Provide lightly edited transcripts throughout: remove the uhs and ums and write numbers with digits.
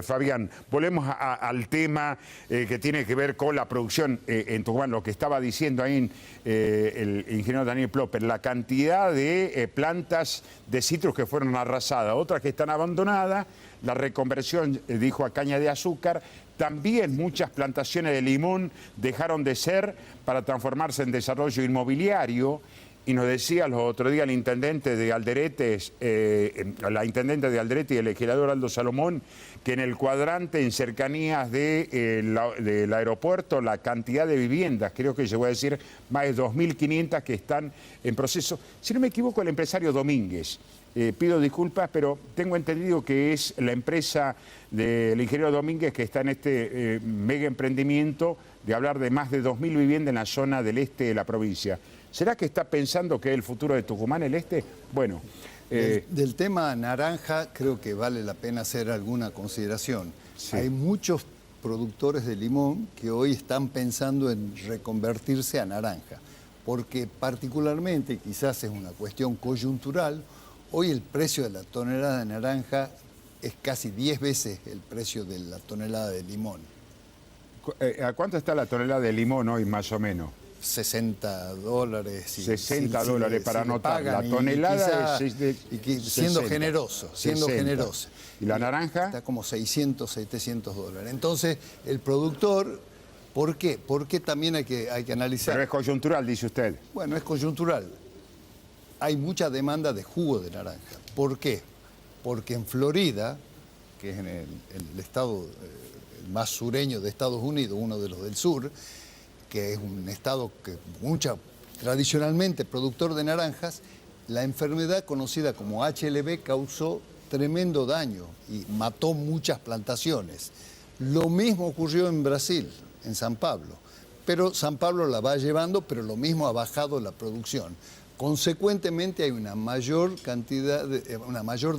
Fabián, volvemos al tema que tiene que ver con la producción en Tucumán, lo que estaba diciendo ahí el ingeniero Daniel Plopper, la cantidad de plantas de citrus que fueron arrasadas, otras que están abandonadas, la reconversión, dijo, a caña de azúcar, también muchas plantaciones de limón dejaron de ser para transformarse en desarrollo inmobiliario. Y nos decía los otros días el intendente de Alderete, y el legislador Aldo Salomón, que en el cuadrante, en cercanías del aeropuerto, la cantidad de viviendas, creo que llegó a decir más de 2.500 que están en proceso. Si no me equivoco, el empresario Domínguez, pido disculpas, pero tengo entendido que es la empresa del ingeniero Domínguez que está en este mega emprendimiento de hablar de más de 2.000 viviendas en la zona del este de la provincia. ¿Será que está pensando que es el futuro de Tucumán, el este? Bueno. Del tema naranja creo que vale la pena hacer alguna consideración. Sí. Hay muchos productores de limón que hoy están pensando en reconvertirse a naranja, porque particularmente, quizás es una cuestión coyuntural, hoy el precio de la tonelada de naranja es casi 10 veces el precio de la tonelada de limón. ¿A cuánto está la tonelada de limón hoy, más o menos? $60. $60 para anotar. La tonelada siendo generoso, ¿Y la naranja? Está como $600, $700. Entonces, el productor, ¿por qué? Porque también hay que analizar. Pero es coyuntural, dice usted. Bueno, es coyuntural. Hay mucha demanda de jugo de naranja. ¿Por qué? Porque en Florida, que es en el estado más sureño de Estados Unidos, uno de los del sur, que es un estado que tradicionalmente productor de naranjas, la enfermedad conocida como HLB causó tremendo daño y mató muchas plantaciones. Lo mismo ocurrió en Brasil, en San Pablo. Pero San Pablo la va llevando, pero lo mismo ha bajado la producción. Consecuentemente hay una mayor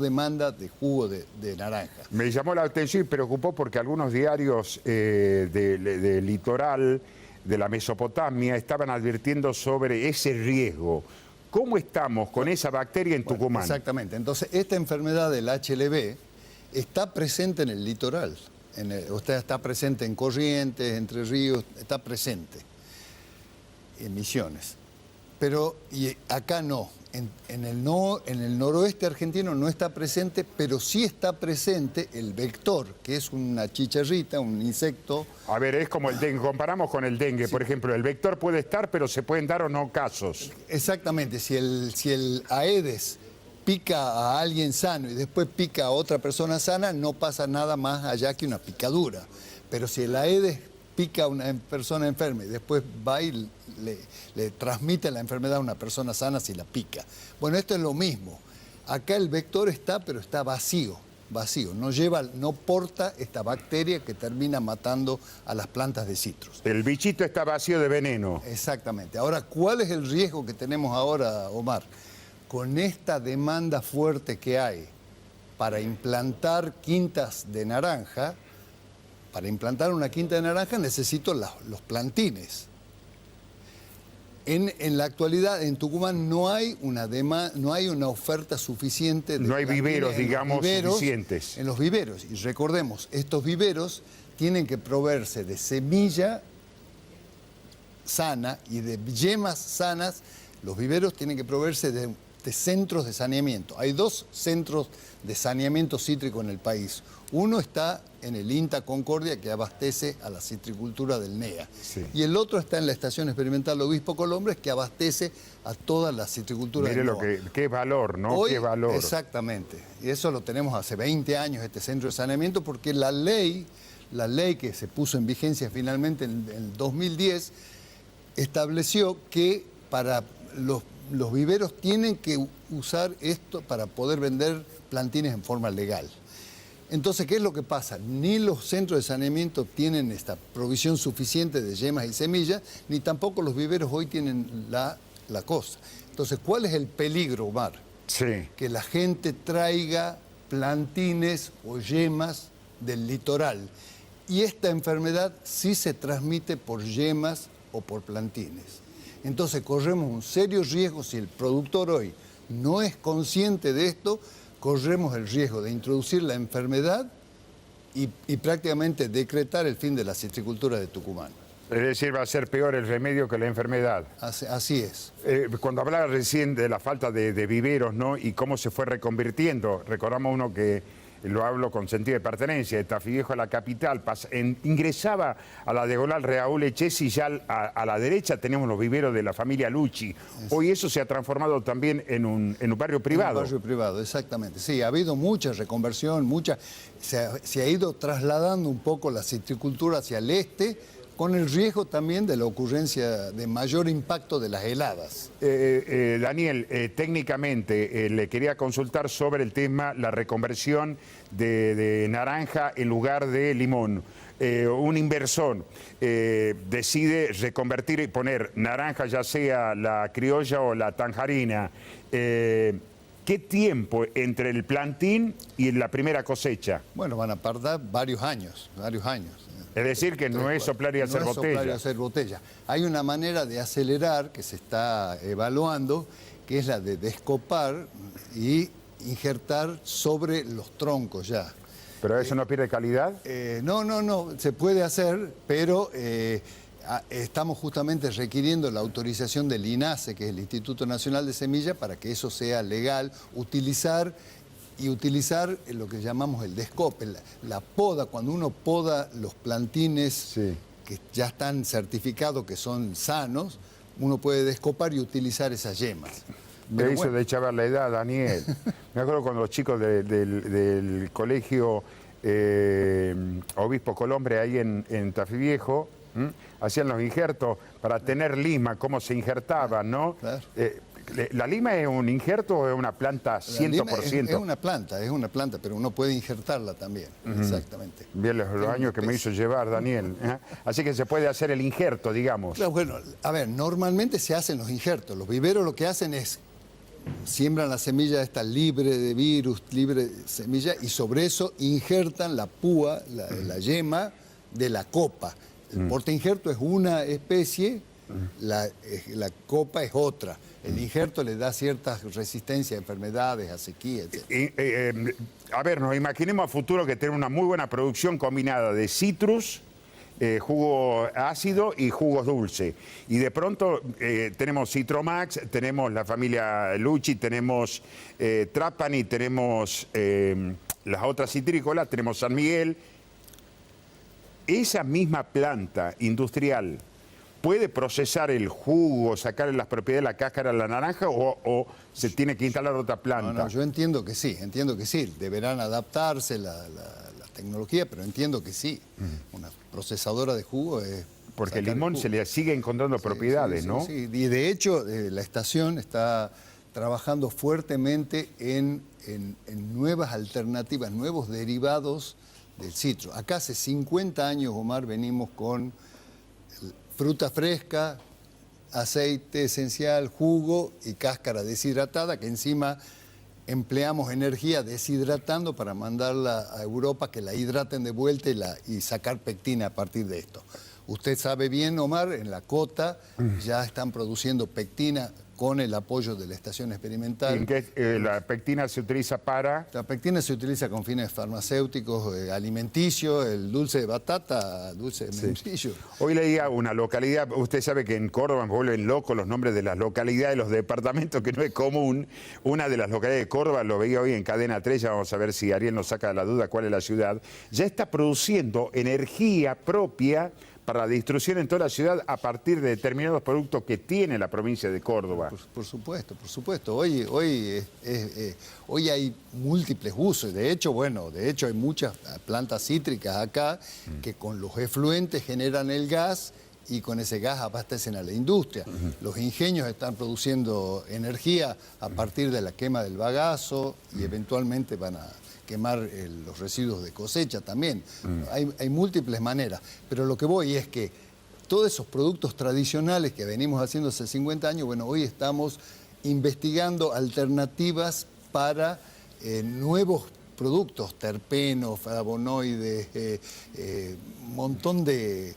demanda de jugo de naranja. Me llamó la atención y preocupó porque algunos diarios del litoral de la Mesopotamia estaban advirtiendo sobre ese riesgo. ¿Cómo estamos con esa bacteria en Tucumán? Exactamente. Entonces, esta enfermedad del HLB está presente en el litoral. Está presente en Corrientes, Entre Ríos, está presente en Misiones. Pero acá no. En el noroeste argentino no está presente, pero sí está presente el vector, que es una chicharrita, un insecto. A ver, es como el dengue, comparamos con el dengue, sí. Por ejemplo, el vector puede estar, pero se pueden dar o no casos. Exactamente, si el Aedes pica a alguien sano y después pica a otra persona sana, no pasa nada más allá que una picadura. Pero si el Aedes pica a una persona enferma y después va y le transmite la enfermedad a una persona sana si la pica. Bueno, esto es lo mismo. Acá el vector está, pero está vacío. No porta esta bacteria que termina matando a las plantas de citrus. El bichito está vacío de veneno. Exactamente. Ahora, ¿cuál es el riesgo que tenemos ahora, Omar? Con esta demanda fuerte que hay para implantar quintas de naranja, para implantar una quinta de naranja necesito los plantines. En la actualidad, en Tucumán no hay una oferta suficiente de no hay viveros, suficientes. En los viveros. Y recordemos, estos viveros tienen que proveerse de semilla sana y de yemas sanas. Los viveros tienen que proveerse de centros de saneamiento. Hay 2 centros de saneamiento cítrico en el país. Uno está en el INTA Concordia, que abastece a la citricultura del NEA. Sí. Y el otro está en la Estación Experimental Obispo Colombres, que abastece a toda la citricultura del NOA. Mire qué valor, ¿no? Hoy, qué valor. Exactamente. Y eso lo tenemos hace 20 años, este centro de saneamiento, porque la ley que se puso en vigencia finalmente en el 2010, estableció que para los viveros tienen que usar esto para poder vender plantines en forma legal. Entonces, ¿qué es lo que pasa? Ni los centros de saneamiento tienen esta provisión suficiente de yemas y semillas, ni tampoco los viveros hoy tienen la cosa. Entonces, ¿cuál es el peligro, Omar? Sí. Que la gente traiga plantines o yemas del litoral. Y esta enfermedad sí se transmite por yemas o por plantines. Entonces, corremos un serio riesgo si el productor hoy no es consciente de esto, corremos el riesgo de introducir la enfermedad y prácticamente decretar el fin de la citricultura de Tucumán. Es decir, va a ser peor el remedio que la enfermedad. Así es. Cuando hablaba recién de la falta de viveros, ¿no? Y cómo se fue reconvirtiendo, recordamos uno que lo hablo con sentido de pertenencia, de Tafí Viejo a la capital, ingresaba a la diagonal Raúl Echesi y ya a la derecha tenemos los viveros de la familia Lucci. Hoy eso se ha transformado también en un barrio privado. Un barrio privado, exactamente. Sí, ha habido mucha reconversión, se ha ido trasladando un poco la citricultura hacia el este, con el riesgo también de la ocurrencia de mayor impacto de las heladas. Daniel, técnicamente le quería consultar sobre el tema, la reconversión de naranja en lugar de limón. Un inversor decide reconvertir y poner naranja, ya sea la criolla o la tanjarina. ¿Qué tiempo entre el plantín y la primera cosecha? Bueno, van a tardar varios años. Es decir, que no es soplar y hacer botella. Soplar y hacer botella. Hay una manera de acelerar que se está evaluando, que es la de descopar y injertar sobre los troncos ya. ¿Pero eso no pierde calidad? No, se puede hacer, pero estamos justamente requiriendo la autorización del INASE, que es el Instituto Nacional de Semillas, para que eso sea legal, utilizar lo que llamamos el descope, la poda. Cuando uno poda los plantines sí, que ya están certificados que son sanos, uno puede descopar y utilizar esas yemas. Me hizo de echar la edad, Daniel. Me acuerdo cuando los chicos del colegio Obispo Colombre ahí en Tafí Viejo hacían los injertos para tener lima, cómo se injertaban, ¿no? Claro. ¿La lima es un injerto o es una planta 100%? Es una planta, pero uno puede injertarla también, exactamente. Bien, los años que me hizo llevar, Daniel. Así que se puede hacer el injerto, digamos. Claro, bueno, a ver, normalmente se hacen los injertos. Los viveros lo que hacen es siembran la semilla esta libre de virus, libre de semilla, y sobre eso injertan la púa, la yema de la copa. El portainjerto es una especie, la copa es otra. El injerto le da cierta resistencia a enfermedades, a sequía, etc. A ver, nos imaginemos a futuro que tenemos una muy buena producción combinada de citrus, jugo ácido y jugos dulces. Y de pronto tenemos Citromax, tenemos la familia Lucci, tenemos Trapani, tenemos las otras citrícolas, tenemos San Miguel. Esa misma planta industrial ¿puede procesar el jugo, sacarle las propiedades de la cáscara a la naranja o se tiene que instalar otra planta? No, yo entiendo que sí. Deberán adaptarse la tecnología, pero entiendo que sí. Una procesadora de jugo es... Porque el limón se le sigue encontrando propiedades, ¿no? Sí, y de hecho la estación está trabajando fuertemente en nuevas alternativas, nuevos derivados del citro. Acá hace 50 años, Omar, venimos con fruta fresca, aceite esencial, jugo y cáscara deshidratada, que encima empleamos energía deshidratando para mandarla a Europa, que la hidraten de vuelta y sacar pectina a partir de esto. Usted sabe bien, Omar, en la cota ya están produciendo pectina con el apoyo de la estación experimental. ¿En qué la pectina se utiliza para? La pectina se utiliza con fines farmacéuticos, alimenticios, el dulce de batata, dulce de membrillo. Hoy leía una localidad, usted sabe que en Córdoba me vuelven locos los nombres de las localidades, los departamentos, que no es común. Una de las localidades de Córdoba, lo veía hoy en Cadena 3, ya vamos a ver si Ariel nos saca de la duda cuál es la ciudad, ya está produciendo energía propia para la distribución en toda la ciudad a partir de determinados productos que tiene la provincia de Córdoba. Por supuesto. Hoy hay múltiples usos. De hecho, hay muchas plantas cítricas acá que con los efluentes generan el gas y con ese gas abastecen a la industria. Los ingenios están produciendo energía a partir de la quema del bagazo y eventualmente van a quemar los residuos de cosecha también. Hay múltiples maneras, pero lo que voy es que todos esos productos tradicionales que venimos haciendo hace 50 años, hoy estamos investigando alternativas para nuevos productos, terpenos, flavonoides, un montón de...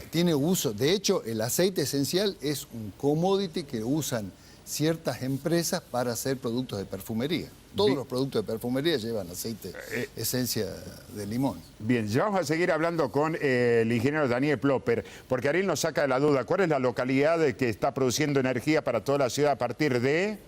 tiene uso. De hecho, el aceite esencial es un commodity que usan ciertas empresas para hacer productos de perfumería. Todos los productos de perfumería llevan aceite, esencia de limón. Bien, ya vamos a seguir hablando con el ingeniero Daniel Plopper, porque Ariel nos saca de la duda. ¿Cuál es la localidad que está produciendo energía para toda la ciudad a partir de...?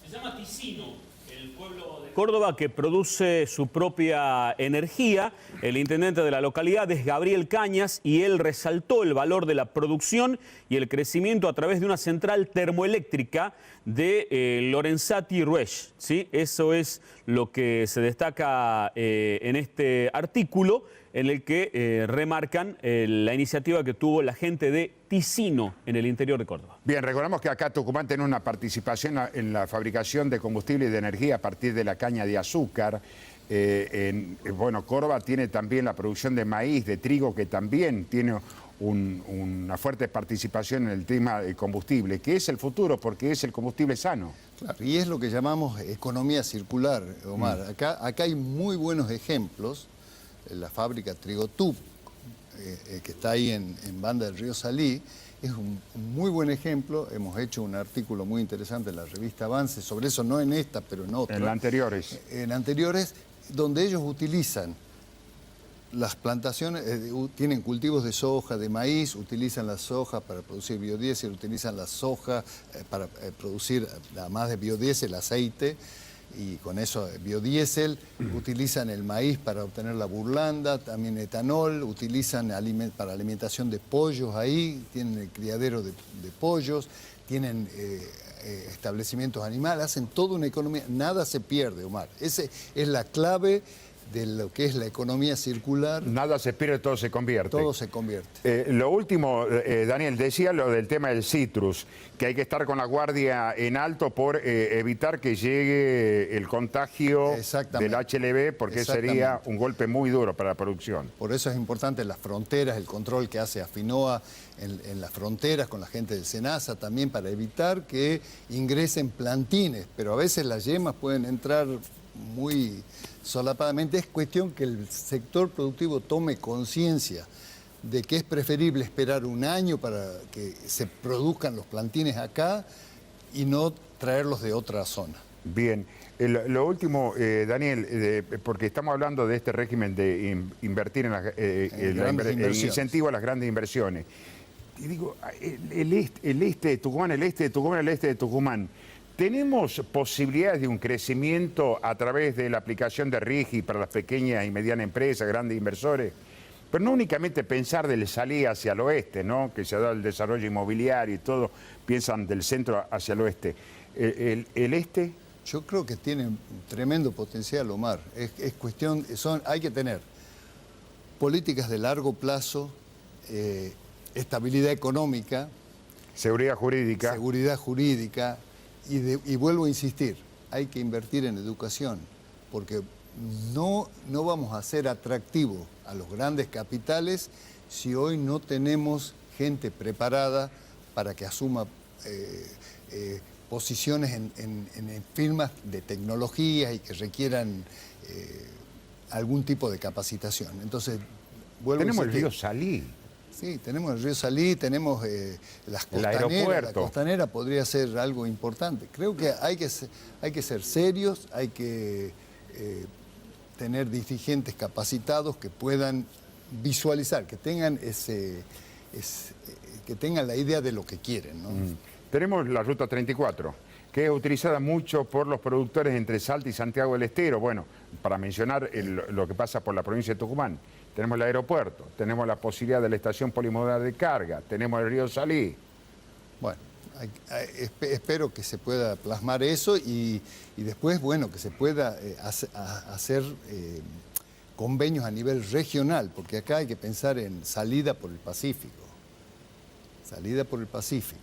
Se llama Ticino, el pueblo de Córdoba que produce su propia energía. El intendente de la localidad es Gabriel Cañas y él resaltó el valor de la producción y el crecimiento a través de una central termoeléctrica de Lorenzati Ruesch, ¿sí? Eso es lo que se destaca en este artículo, en el que remarcan la iniciativa que tuvo la gente de Ticino en el interior de Córdoba. Bien, recordamos que acá Tucumán tiene una participación en la fabricación de combustible y de energía a partir de la caña de azúcar. Bueno, Córdoba tiene también la producción de maíz, de trigo, que también tiene una fuerte participación en el tema del combustible, que es el futuro porque es el combustible sano. Claro, y es lo que llamamos economía circular, Omar. Acá hay muy buenos ejemplos. La fábrica Trigotub, que está ahí en Banda del Río Salí, es un muy buen ejemplo. Hemos hecho un artículo muy interesante en la revista Avance sobre eso, no en esta, pero en otra. En las anteriores. En anteriores, donde ellos utilizan las plantaciones, tienen cultivos de soja, de maíz, utilizan la soja para producir biodiesel, utilizan la soja para producir, además de biodiesel, aceite, y con eso biodiesel, utilizan el maíz para obtener la burlanda, también etanol, utilizan para alimentación de pollos ahí, tienen el criadero de pollos, tienen establecimientos animales, hacen toda una economía, nada se pierde, Omar. Esa es la clave de lo que es la economía circular. Nada se pierde, todo se convierte. Todo se convierte. Lo último, Daniel, decía lo del tema del citrus, que hay que estar con la guardia en alto por evitar que llegue el contagio del HLV, porque sería un golpe muy duro para la producción. Por eso es importante las fronteras, el control que hace Afinoa en las fronteras con la gente del SENASA también, para evitar que ingresen plantines, pero a veces las yemas pueden entrar muy solapadamente. Es cuestión que el sector productivo tome conciencia de que es preferible esperar un año para que se produzcan los plantines acá y no traerlos de otra zona. Bien, lo último, Daniel, porque estamos hablando de este régimen de invertir en el incentivo a las grandes inversiones. Y digo, el este de Tucumán, ¿tenemos posibilidades de un crecimiento a través de la aplicación de RIGI para las pequeñas y medianas empresas, grandes inversores? Pero no únicamente pensar del salir hacia el oeste, ¿no? Que se ha dado el desarrollo inmobiliario y todo, piensan del centro hacia el oeste. ¿El este? Yo creo que tiene un tremendo potencial, Omar. Es cuestión, hay que tener políticas de largo plazo, estabilidad económica, seguridad jurídica. Y vuelvo a insistir, hay que invertir en educación, porque no vamos a ser atractivos a los grandes capitales si hoy no tenemos gente preparada para que asuma posiciones en firmas de tecnología y que requieran algún tipo de capacitación. Entonces, tenemos el río Salí. Sí, tenemos el río Salí, tenemos las costaneras. La costanera podría ser algo importante. Creo que hay que ser serios, hay que tener dirigentes capacitados que puedan visualizar, que tengan que tengan la idea de lo que quieren, ¿no? Tenemos la Ruta 34, que es utilizada mucho por los productores entre Salta y Santiago del Estero. Bueno, para mencionar lo que pasa por la provincia de Tucumán. Tenemos el aeropuerto, tenemos la posibilidad de la estación polimodal de carga, tenemos el río Salí. Bueno, espero que se pueda plasmar eso y después, bueno, que se pueda hacer convenios a nivel regional, porque acá hay que pensar en salida por el Pacífico. Salida por el Pacífico.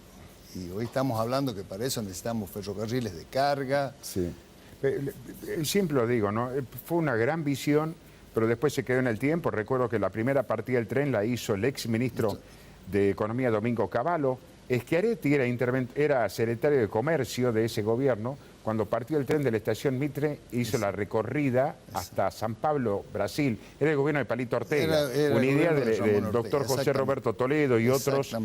Y hoy estamos hablando que para eso necesitamos ferrocarriles de carga. Sí. Siempre lo digo, ¿no? Fue una gran visión, pero después se quedó en el tiempo. Recuerdo que la primera partida del tren la hizo el ex ministro de Economía, Domingo Cavallo. Schiaretti era secretario de Comercio de ese gobierno. Cuando partió el tren de la estación Mitre, hizo la recorrida hasta San Pablo, Brasil. Era el gobierno de Palito Ortega. Era una idea del doctor José Roberto Toledo y otros.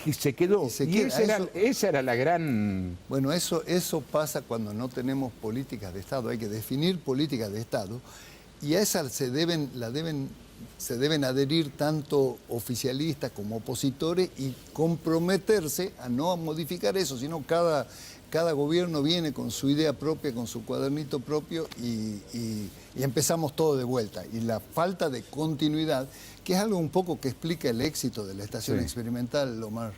Y se quedó. Y se Y queda. esa era la gran... Bueno, eso pasa cuando no tenemos políticas de Estado. Hay que definir políticas de Estado y a esas se deben adherir tanto oficialistas como opositores y comprometerse a no modificar eso, sino cada gobierno viene con su idea propia, con su cuadernito propio y empezamos todo de vuelta. Y la falta de continuidad, que es algo un poco que explica el éxito de la estación experimental, Omar.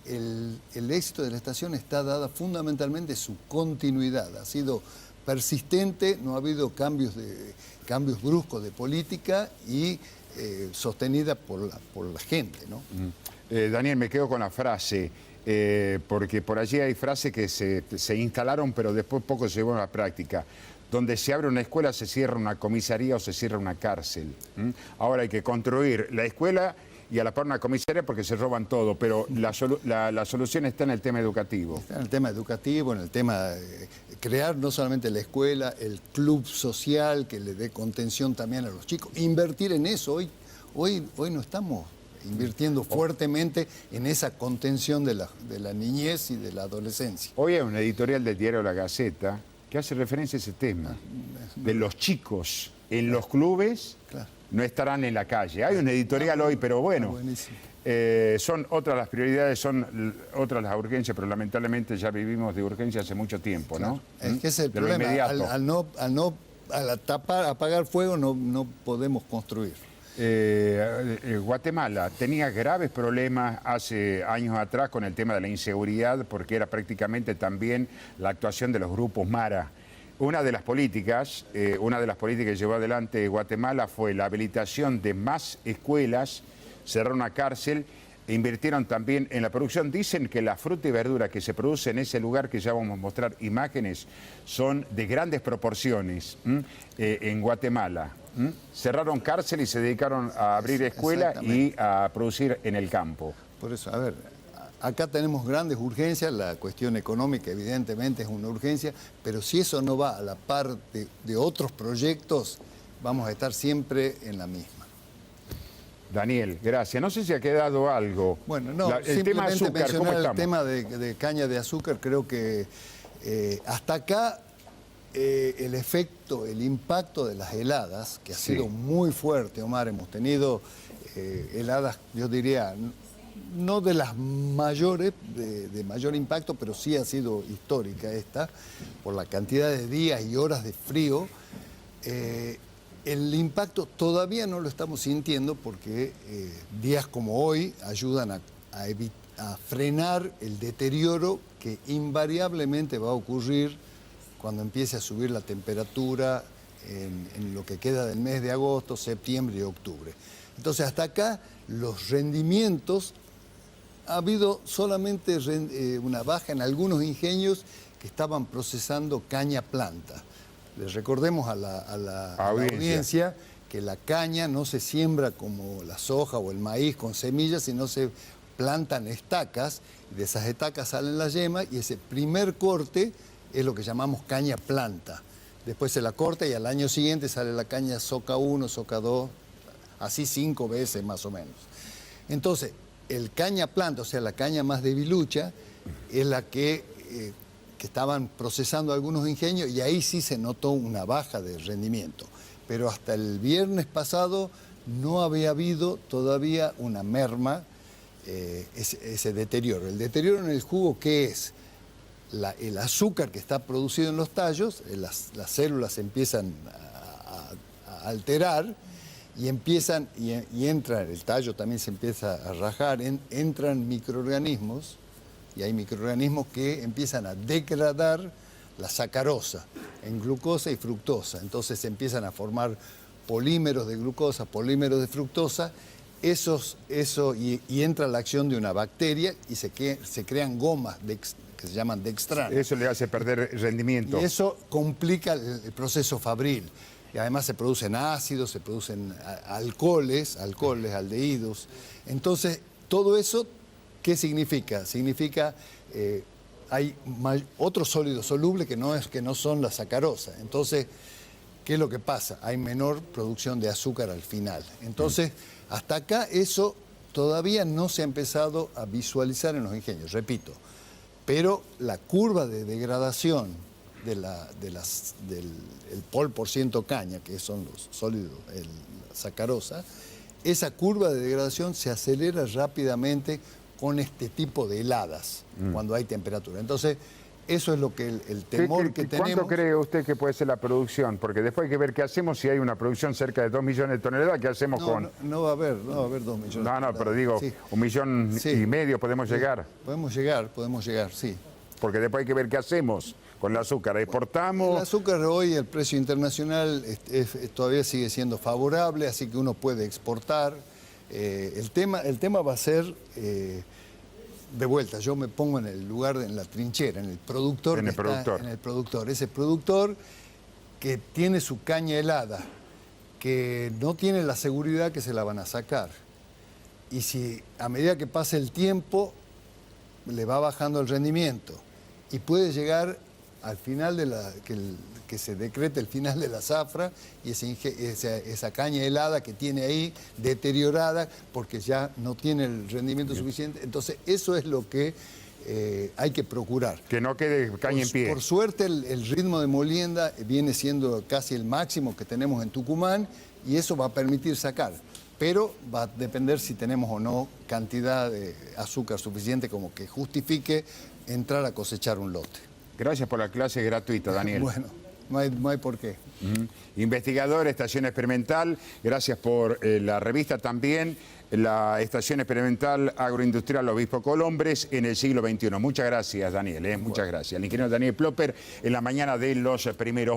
El éxito de la estación está dada fundamentalmente su continuidad. Ha sido persistente, no ha habido cambios bruscos de política y sostenida por la gente, ¿no? Daniel, me quedo con la frase, porque por allí hay frases que se instalaron, pero después poco se llevaron a la práctica. Donde se abre una escuela se cierra una comisaría o se cierra una cárcel. Ahora hay que construir la escuela y a la par una comisaría porque se roban todo, pero la solución está en el tema educativo. Está en el tema educativo, en el tema de crear no solamente la escuela, el club social que le dé contención también a los chicos, invertir en eso. Hoy no estamos invirtiendo fuertemente en esa contención de la niñez y de la adolescencia. Hoy hay un editorial del diario La Gaceta que hace referencia a ese tema, de los chicos en los clubes. Claro. No estarán en la calle. Hay un editorial hoy, pero bueno, son otras las prioridades, son otras las urgencias, pero lamentablemente ya vivimos de urgencia hace mucho tiempo, ¿no? Es que ese es el De lo problema. inmediato. Al apagar fuego no podemos construir. Guatemala tenía graves problemas hace años atrás con el tema de la inseguridad, porque era prácticamente también la actuación de los grupos Mara. Una de las políticas que llevó adelante Guatemala fue la habilitación de más escuelas, cerrar una cárcel e invirtieron también en la producción. Dicen que la fruta y verdura que se produce en ese lugar, que ya vamos a mostrar imágenes, son de grandes proporciones en Guatemala. Cerraron cárcel y se dedicaron a abrir escuelas y a producir en el campo. Por eso, a ver, acá tenemos grandes urgencias, la cuestión económica evidentemente es una urgencia, pero si eso no va a la par de otros proyectos, vamos a estar siempre en la misma. Daniel, gracias. No sé si ha quedado algo. Bueno, no, el tema azúcar, ¿cómo mencionar el estamos? tema de caña de azúcar, creo que hasta acá el efecto, el impacto de las heladas, que ha sido muy fuerte, Omar, hemos tenido heladas, yo diría, no de las mayores, de mayor impacto, pero sí ha sido histórica esta, por la cantidad de días y horas de frío. El impacto todavía no lo estamos sintiendo porque días como hoy ayudan a frenar el deterioro que invariablemente va a ocurrir cuando empiece a subir la temperatura en lo que queda del mes de agosto, septiembre y octubre. Entonces, hasta acá los rendimientos, ha habido solamente una baja en algunos ingenios que estaban procesando caña planta. Les recordemos a la audiencia que la caña no se siembra como la soja o el maíz con semillas, sino se plantan estacas, y de esas estacas salen las yemas y ese primer corte es lo que llamamos caña planta. Después se la corta y al año siguiente sale la caña soca 1, soca 2, así 5 veces más o menos. Entonces, el caña planta, o sea, la caña más debilucha, es la que estaban procesando algunos ingenios y ahí sí se notó una baja de rendimiento. Pero hasta el viernes pasado no había habido todavía una merma, ese deterioro. El deterioro en el jugo, ¿qué es? El azúcar que está producido en los tallos, las células empiezan a alterar y entra, el tallo también se empieza a rajar, entran microorganismos y hay microorganismos que empiezan a degradar la sacarosa en glucosa y fructosa. Entonces se empiezan a formar polímeros de glucosa, polímeros de fructosa, y entra la acción de una bacteria y se crean gomas que se llaman dextranas. Eso le hace perder rendimiento. Y eso complica el proceso fabril. Y además se producen ácidos, se producen alcoholes, aldehídos. Entonces, todo eso, ¿qué significa? Significa hay otro sólido soluble que no son la sacarosa. Entonces, ¿qué es lo que pasa? Hay menor producción de azúcar al final. Entonces, hasta acá eso todavía no se ha empezado a visualizar en los ingenios, repito, pero la curva de degradación del pol por ciento caña, que son los sólidos, la sacarosa, esa curva de degradación se acelera rápidamente con este tipo de heladas, cuando hay temperatura. Entonces, eso es lo que el temor que tenemos. ¿Cuánto cree usted que puede ser la producción? Porque después hay que ver qué hacemos si hay una producción cerca de 2 millones de toneladas, ¿qué hacemos con...? No va a haber 2 millones de toneladas. Pero digo, sí. 1,5 millones podemos llegar. Podemos llegar, sí. Porque después hay que ver qué hacemos con el azúcar. ¿Exportamos? El azúcar hoy, el precio internacional todavía sigue siendo favorable, así que uno puede exportar. El tema va a ser... de vuelta, yo me pongo en el lugar, en la trinchera, en el productor. En el productor. Ese productor que tiene su caña helada, que no tiene la seguridad que se la van a sacar. Y si a medida que pasa el tiempo, le va bajando el rendimiento y puede llegar al final de que se decrete el final de la zafra y esa caña helada que tiene ahí deteriorada porque ya no tiene el rendimiento suficiente. Entonces eso es lo que hay que procurar. Que no quede caña en pie. Por suerte el ritmo de molienda viene siendo casi el máximo que tenemos en Tucumán y eso va a permitir sacar. Pero va a depender si tenemos o no cantidad de azúcar suficiente como que justifique entrar a cosechar un lote. Gracias por la clase gratuita, Daniel. Bueno, no hay por qué. Investigador, Estación Experimental, gracias por la revista también, la Estación Experimental Agroindustrial Obispo Colombres en el siglo XXI. Muchas gracias, Daniel, muchas gracias. El ingeniero Daniel Plopper en la mañana de Los Primeros.